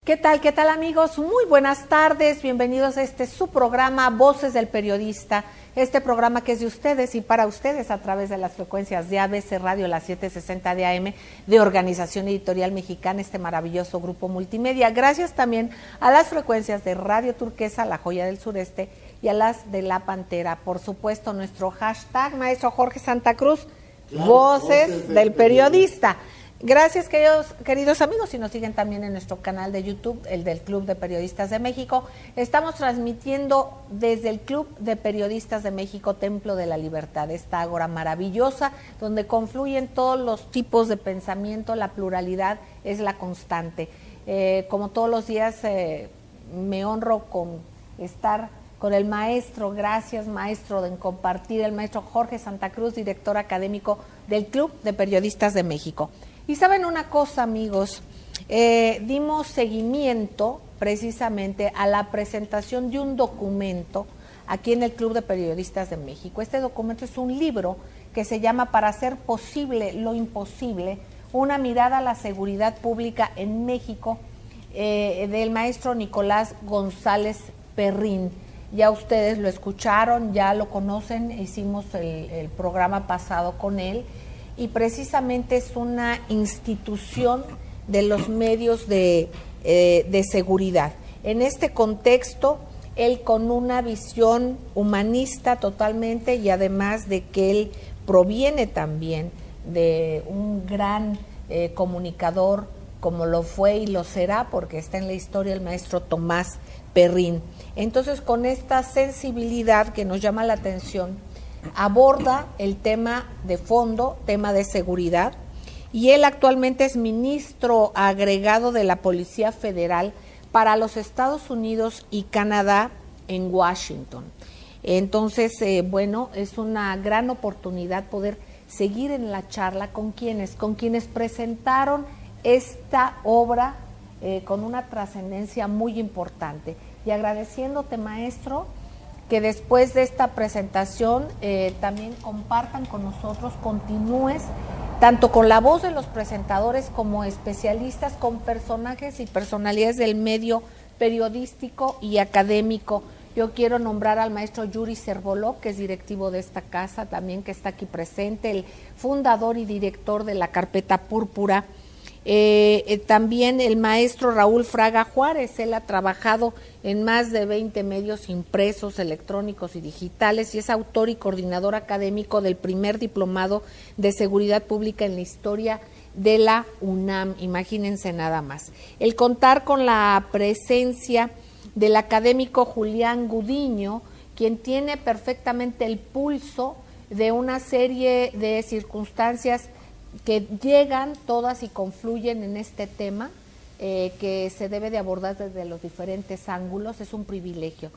Qué tal amigos? Muy buenas tardes, bienvenidos a su programa Voces del Periodista, este programa que es de ustedes y para ustedes a través de las frecuencias de ABC Radio, las 760 de AM, de Organización Editorial Mexicana, este maravilloso grupo multimedia. Gracias también a las frecuencias de Radio Turquesa, La Joya del Sureste, y a las de La Pantera. Por supuesto, nuestro hashtag, maestro Jorge Santa Cruz, claro, Voces del Periodista. Gracias, queridos amigos, si nos siguen también en nuestro canal de YouTube, el del Club de Periodistas de México. Estamos transmitiendo desde el Club de Periodistas de México, Templo de la Libertad, esta ágora maravillosa, donde confluyen todos los tipos de pensamiento, la pluralidad es la constante. Como todos los días, me honro con estar con el maestro, gracias maestro, en compartir, el maestro Jorge Santa Cruz, director académico del Club de Periodistas de México. Y saben una cosa, amigos, dimos seguimiento precisamente a la presentación de un documento aquí en el Club de Periodistas de México. Este documento es un libro que se llama Para hacer posible lo imposible, una mirada a la seguridad pública en México, del maestro Nicolás González Perrín. Ya ustedes lo escucharon, ya lo conocen, hicimos el programa pasado con él. Y precisamente es una institución de los medios de seguridad. En este contexto, él con una visión humanista totalmente y además de que él proviene también de un gran comunicador como lo fue y lo será, porque está en la historia el maestro Tomás Perrín. Entonces, con esta sensibilidad que nos llama la atención, aborda el tema de fondo, tema de seguridad, y él actualmente es ministro agregado de la Policía Federal para los Estados Unidos y Canadá en Washington. Entonces, bueno, es una gran oportunidad poder seguir en la charla con quienes presentaron esta obra con una trascendencia muy importante. Y agradeciéndote, maestro, que después de esta presentación también compartan con nosotros, continúes tanto con la voz de los presentadores como especialistas, con personajes y personalidades del medio periodístico y académico. Yo quiero nombrar al maestro Yuri Cervoló, que es directivo de esta casa, también que está aquí presente, el fundador y director de la Carpeta Púrpura. También el maestro Raúl Fraga Juárez, él ha trabajado en más de 20 medios impresos, electrónicos y digitales y es autor y coordinador académico del primer diplomado de seguridad pública en la historia de la UNAM, imagínense nada más. El contar con la presencia del académico Julián Gudiño, quien tiene perfectamente el pulso de una serie de circunstancias que llegan todas y confluyen en este tema que se debe de abordar desde los diferentes ángulos, es un privilegio.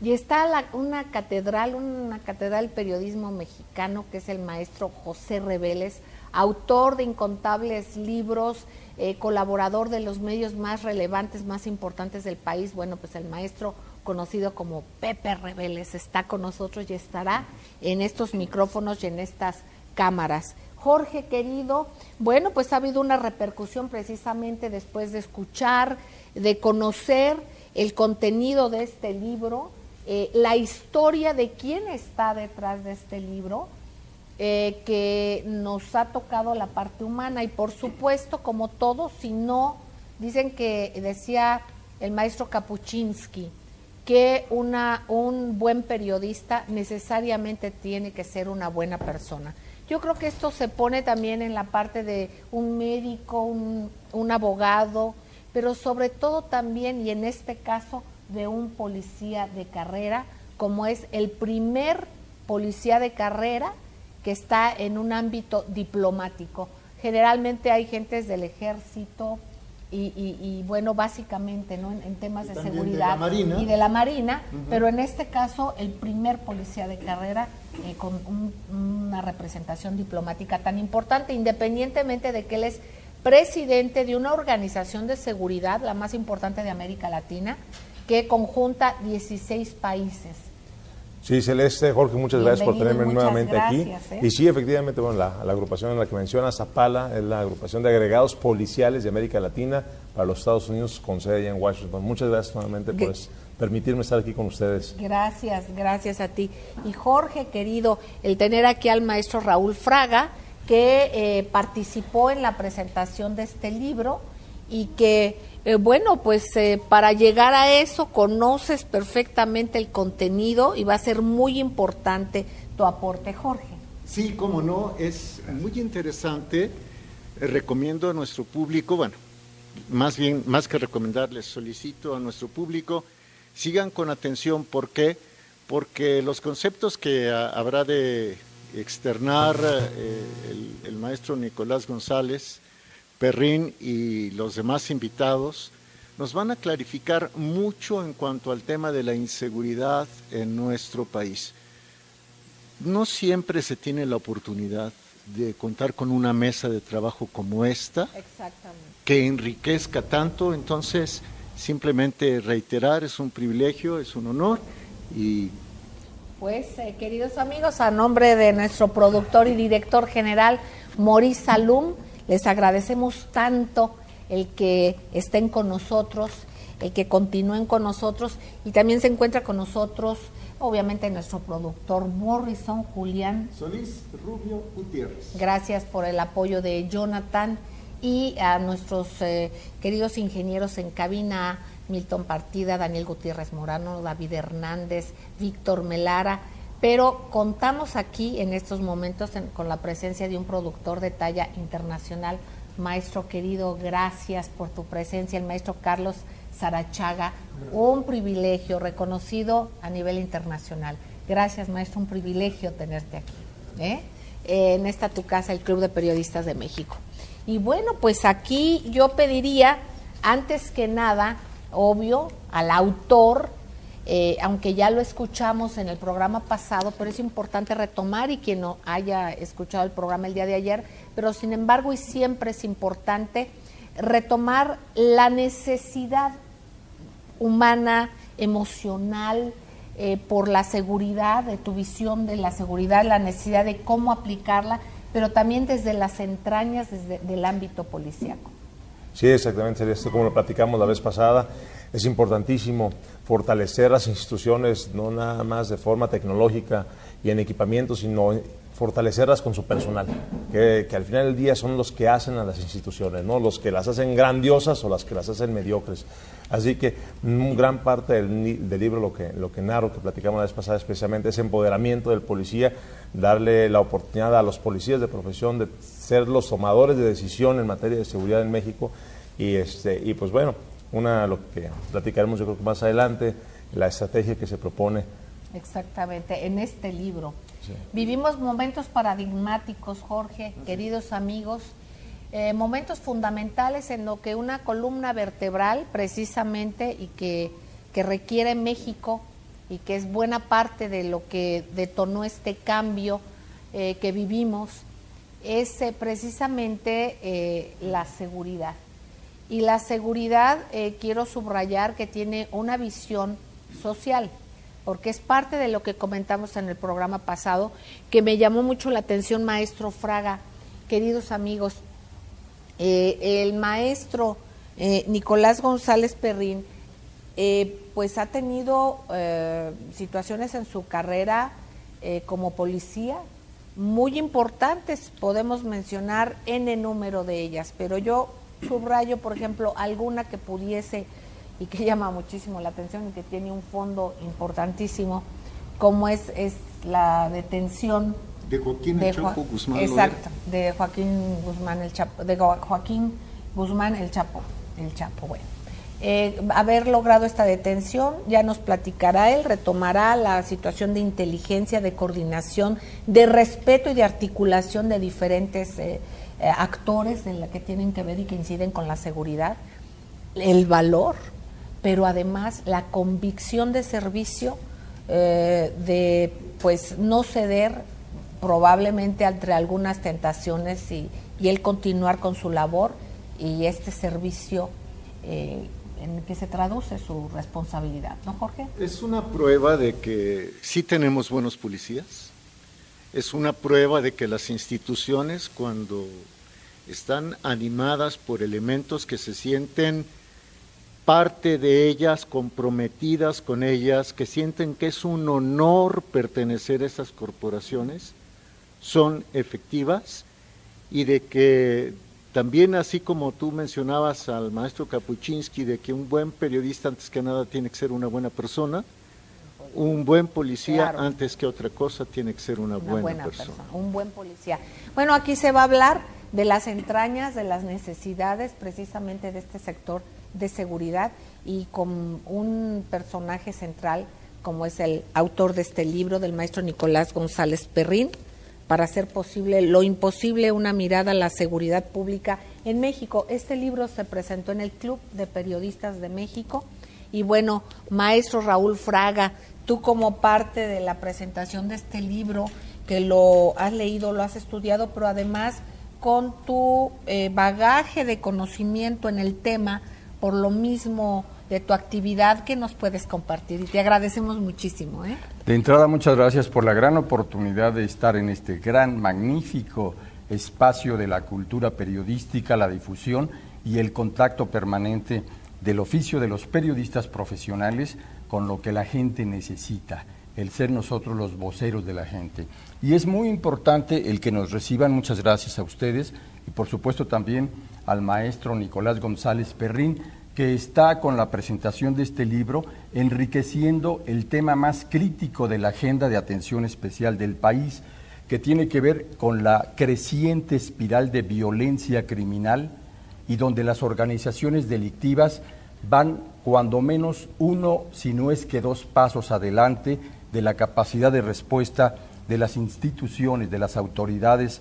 Y está una catedral del periodismo mexicano, que es el maestro José Reveles, autor de incontables libros, colaborador de los medios más relevantes, más importantes del país. Bueno, pues el maestro conocido como Pepe Reveles está con nosotros y estará en estos micrófonos y en estas cámaras. Jorge, querido, bueno, pues ha habido una repercusión precisamente después de escuchar, de conocer el contenido de este libro, la historia de quién está detrás de este libro, que nos ha tocado la parte humana y por supuesto, como todo, si no, dicen que decía el maestro Kapuczynski, que un buen periodista necesariamente tiene que ser una buena persona. Yo creo que esto se pone también en la parte de un médico, un abogado, pero sobre todo también, y en este caso, de un policía de carrera, como es el primer policía de carrera que está en un ámbito diplomático. Generalmente hay gentes del ejército y bueno, básicamente, ¿no? en temas de seguridad y de la Marina, pero en este caso el primer policía de carrera con una representación diplomática tan importante, independientemente de que él es presidente de una organización de seguridad, la más importante de América Latina, que conjunta 16 países. Sí, Celeste, Jorge, muchas gracias por tenerme nuevamente aquí. Y sí, efectivamente, bueno, la agrupación en la que mencionas, APALA, es la agrupación de agregados policiales de América Latina para los Estados Unidos, con sede allá en Washington. Muchas gracias nuevamente por permitirme estar aquí con ustedes. Gracias a ti. Y Jorge, querido, el tener aquí al maestro Raúl Fraga, que participó en la presentación de este libro y que, bueno, pues para llegar a eso conoces perfectamente el contenido y va a ser muy importante tu aporte, Jorge. Sí, cómo no, es muy interesante. Recomiendo a nuestro público, bueno, más bien, más que recomendarles, solicito a nuestro público, sigan con atención. ¿Por qué? Porque los conceptos que habrá de externar el maestro Nicolás González Perrín y los demás invitados nos van a clarificar mucho en cuanto al tema de la inseguridad en nuestro país. No siempre se tiene la oportunidad de contar con una mesa de trabajo como esta, que enriquezca tanto. Entonces, simplemente reiterar, es un privilegio, es un honor. Y pues, queridos amigos, a nombre de nuestro productor y director general, Maurice Salum, les agradecemos tanto el que estén con nosotros, el que continúen con nosotros, y también se encuentra con nosotros, obviamente, nuestro productor Morrison Julián Solís Rubio Gutiérrez. Gracias por el apoyo de Jonathan, y a nuestros queridos ingenieros en cabina, Milton Partida, Daniel Gutiérrez Morano, David Hernández, Víctor Melara. Pero contamos aquí en estos momentos con la presencia de un productor de talla internacional. Maestro querido, gracias por tu presencia, el maestro Carlos Sarachaga, un privilegio, reconocido a nivel internacional. Gracias, maestro, un privilegio tenerte aquí, en esta tu casa, el Club de Periodistas de México. Y bueno, pues aquí yo pediría, antes que nada, obvio, al autor, aunque ya lo escuchamos en el programa pasado, pero es importante retomar, y quien no haya escuchado el programa el día de ayer, pero sin embargo y siempre es importante retomar la necesidad humana, emocional, por la seguridad, de tu visión de la seguridad, la necesidad de cómo aplicarla, pero también desde las entrañas del ámbito policíaco. Sí, exactamente, esto como lo platicamos la vez pasada. Es importantísimo fortalecer las instituciones, no nada más de forma tecnológica y en equipamiento, sino fortalecerlas con su personal, que al final del día son los que hacen a las instituciones, ¿no? Los que las hacen grandiosas o las que las hacen mediocres. Así que gran parte del libro, lo que narro, que platicamos la vez pasada, especialmente ese empoderamiento del policía, darle la oportunidad a los policías de profesión de ser los tomadores de decisión en materia de seguridad en México. Y pues bueno, lo que platicaremos yo creo que más adelante, la estrategia que se propone. Exactamente, en este libro. Sí. Vivimos momentos paradigmáticos, Jorge, queridos amigos, momentos fundamentales en lo que una columna vertebral, precisamente, y que requiere México, y que es buena parte de lo que detonó este cambio que vivimos, es precisamente la seguridad. Y la seguridad, quiero subrayar que tiene una visión social, porque es parte de lo que comentamos en el programa pasado, que me llamó mucho la atención, maestro Fraga, queridos amigos. El maestro Nicolás González Perrín, pues ha tenido situaciones en su carrera como policía muy importantes, podemos mencionar N número de ellas, pero yo subrayo, por ejemplo, alguna que pudiese y que llama muchísimo la atención y que tiene un fondo importantísimo, como es la detención de Joaquín el Chapo Guzmán. Exacto, de Joaquín Guzmán el Chapo, el Chapo, bueno. Haber logrado esta detención, ya nos platicará él, retomará la situación de inteligencia, de coordinación, de respeto y de articulación de diferentes actores en la que tienen que ver y que inciden con la seguridad, el valor, pero además la convicción de servicio, de pues no ceder probablemente entre algunas tentaciones y el continuar con su labor y este servicio en qué se traduce su responsabilidad, ¿no, Jorge? Es una prueba de que sí tenemos buenos policías, es una prueba de que las instituciones, cuando están animadas por elementos que se sienten parte de ellas, comprometidas con ellas, que sienten que es un honor pertenecer a esas corporaciones, son efectivas, y de que también, así como tú mencionabas al maestro Kapuczynski, de que un buen periodista antes que nada tiene que ser una buena persona, un buen policía antes que otra cosa tiene que ser una buena persona. Un buen policía. Bueno, aquí se va a hablar de las entrañas, de las necesidades precisamente de este sector de seguridad, y con un personaje central como es el autor de este libro, del maestro Nicolás González Perrín, para hacer posible lo imposible, una mirada a la seguridad pública en México. Este libro se presentó en el Club de Periodistas de México, y bueno, maestro Raúl Fraga, tú como parte de la presentación de este libro, que lo has leído, lo has estudiado, pero además con tu bagaje de conocimiento en el tema, por lo mismo de tu actividad, que nos puedes compartir, y te agradecemos muchísimo. De entrada, muchas gracias por la gran oportunidad de estar en este gran, magnífico espacio de la cultura periodística, la difusión y el contacto permanente del oficio de los periodistas profesionales con lo que la gente necesita, el ser nosotros los voceros de la gente. Y es muy importante el que nos reciban. Muchas gracias a ustedes, y por supuesto también al maestro Nicolás González Perrín, que está con la presentación de este libro enriqueciendo el tema más crítico de la agenda de atención especial del país, que tiene que ver con la creciente espiral de violencia criminal, y donde las organizaciones delictivas van cuando menos uno, si no es que dos pasos adelante de la capacidad de respuesta de las instituciones, de las autoridades,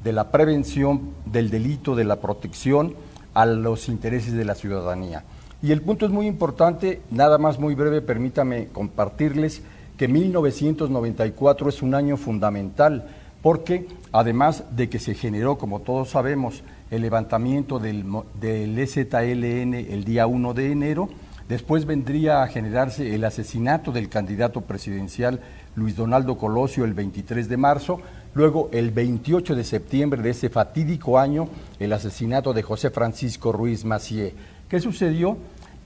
de la prevención del delito, de la protección a los intereses de la ciudadanía. Y el punto es muy importante, nada más muy breve, permítame compartirles que 1994 es un año fundamental, porque además de que se generó, como todos sabemos, el levantamiento del EZLN el día 1 de enero, después vendría a generarse el asesinato del candidato presidencial Luis Donaldo Colosio el 23 de marzo, luego el 28 de septiembre de ese fatídico año, el asesinato de José Francisco Ruiz Massieu. ¿Qué sucedió?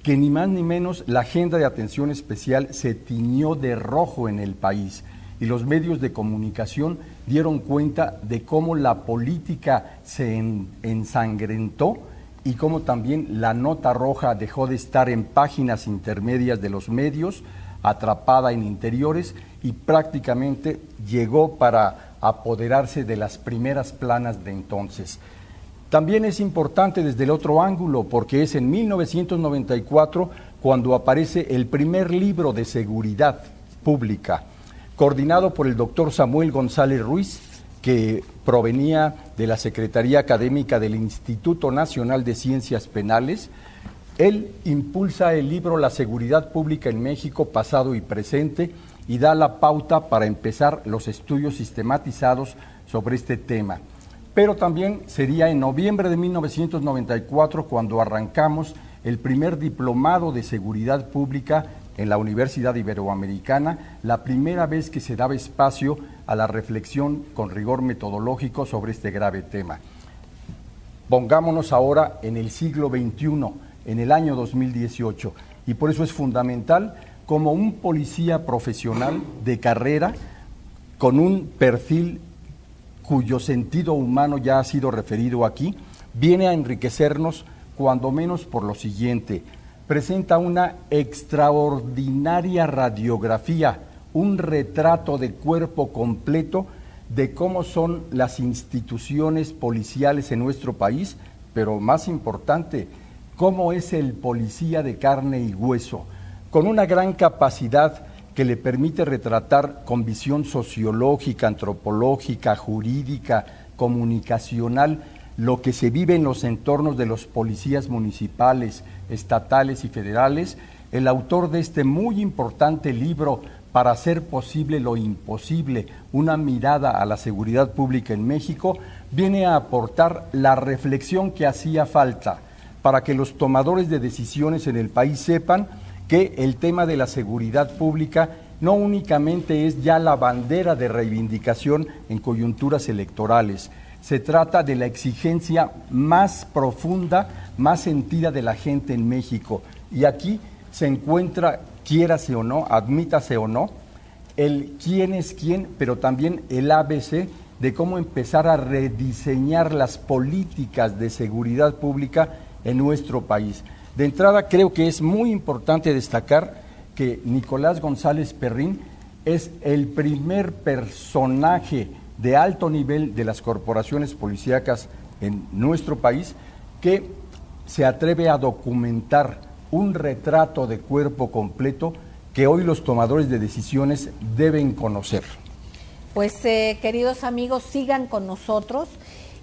Que ni más ni menos la agenda de atención especial se tiñó de rojo en el país, y los medios de comunicación dieron cuenta de cómo la política se ensangrentó, y cómo también la nota roja dejó de estar en páginas intermedias de los medios, atrapada en interiores, y prácticamente llegó para apoderarse de las primeras planas de entonces. También es importante desde el otro ángulo, porque es en 1994 cuando aparece el primer libro de seguridad pública, coordinado por el doctor Samuel González Ruiz, que provenía de la Secretaría Académica del Instituto Nacional de Ciencias Penales. Él impulsa el libro La Seguridad Pública en México, pasado y presente, y da la pauta para empezar los estudios sistematizados sobre este tema. Pero también sería en noviembre de 1994 cuando arrancamos el primer diplomado de seguridad pública en la Universidad Iberoamericana, la primera vez que se daba espacio a la reflexión con rigor metodológico sobre este grave tema. Pongámonos ahora en el siglo XXI, en el año 2018, y por eso es fundamental como un policía profesional de carrera, con un perfil cuyo sentido humano ya ha sido referido aquí, viene a enriquecernos cuando menos por lo siguiente: presenta una extraordinaria radiografía, un retrato de cuerpo completo de cómo son las instituciones policiales en nuestro país, pero más importante, cómo es el policía de carne y hueso, con una gran capacidad que le permite retratar con visión sociológica, antropológica, jurídica, comunicacional, lo que se vive en los entornos de los policías municipales, estatales y federales. El autor de este muy importante libro, Para hacer posible lo imposible, una mirada a la seguridad pública en México, viene a aportar la reflexión que hacía falta, para que los tomadores de decisiones en el país sepan que el tema de la seguridad pública no únicamente es ya la bandera de reivindicación en coyunturas electorales. Se trata de la exigencia más profunda, más sentida de la gente en México. Y aquí se encuentra, quiérase o no, admítase o no, el quién es quién, pero también el ABC de cómo empezar a rediseñar las políticas de seguridad pública en nuestro país. De entrada, creo que es muy importante destacar que Nicolás González Perrín es el primer personaje de alto nivel de las corporaciones policíacas en nuestro país que se atreve a documentar un retrato de cuerpo completo que hoy los tomadores de decisiones deben conocer. Pues queridos amigos, sigan con nosotros.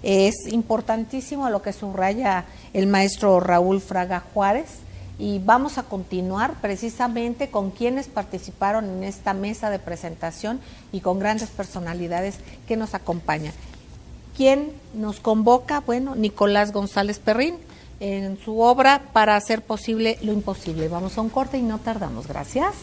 Es importantísimo lo que subraya el maestro Raúl Fraga Juárez y vamos a continuar precisamente con quienes participaron en esta mesa de presentación y con grandes personalidades que nos acompañan. ¿Quién nos convoca? Bueno, Nicolás González Perrín en su obra Para hacer posible lo imposible. Vamos a un corte y no tardamos. Gracias.